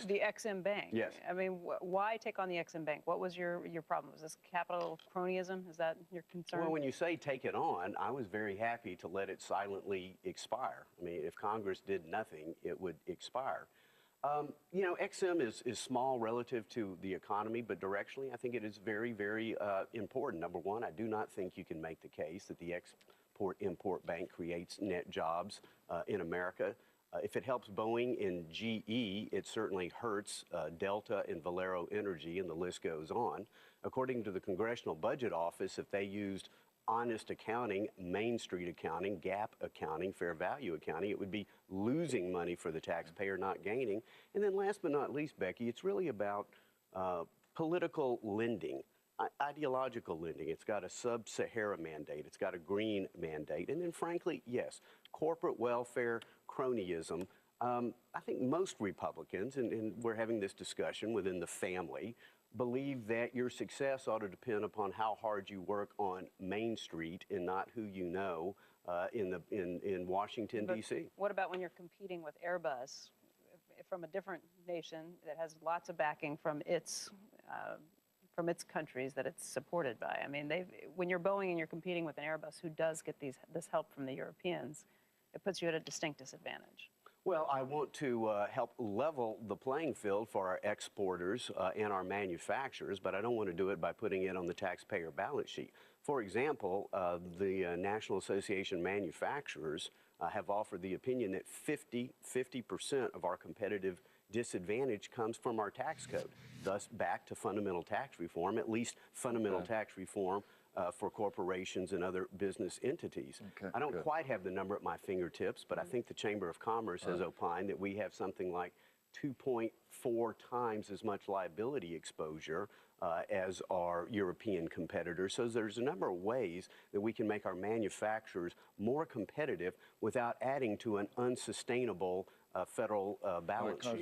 The Ex-Im Bank. Yes. I mean, why take on the Ex-Im Bank? What was your problem? Was this capital cronyism? Is that your concern? Well, when you say take it on, I was very happy to let it silently expire. I mean, if Congress did nothing, it would expire. You know, Ex-Im is small relative to the economy, but directionally, I think it is very, very important. Number one, I do not think you can make the case that the Export-Import Bank creates net jobs in America. If it helps Boeing and GE, it certainly hurts Delta and Valero Energy, and the list goes on. According to the Congressional Budget Office, if they used honest accounting, Main Street accounting, GAAP accounting, fair value accounting, it would be losing money for the taxpayer, not gaining. And then last but not least, Becky, it's really about political lending, ideological lending. It's got a sub-Sahara mandate. It's got a green mandate. And then frankly, yes, corporate welfare, cronyism. I think most Republicans, and we're having this discussion within the family, believe that your success ought to depend upon how hard you work on Main Street and not who you know in Washington, D.C. What about when you're competing with Airbus from a different nation that has lots of backing from its countries that it's supported by? I mean, when you're Boeing and you're competing with an Airbus who does get this help from the Europeans, it puts you at a distinct disadvantage. Well, I want to help level the playing field for our exporters and our manufacturers, but I don't want to do it by putting it on the taxpayer balance sheet. For example, the National Association of Manufacturers have offered the opinion that 50% of our competitive disadvantage comes from our tax code, thus back to fundamental tax reform, at least fundamental tax reform for corporations and other business entities. I don't quite have the number at my fingertips, but I think the Chamber of Commerce has opined that we have something like 2.4 times as much liability exposure as our European competitors. So there's a number of ways that we can make our manufacturers more competitive without adding to an unsustainable federal balance sheet.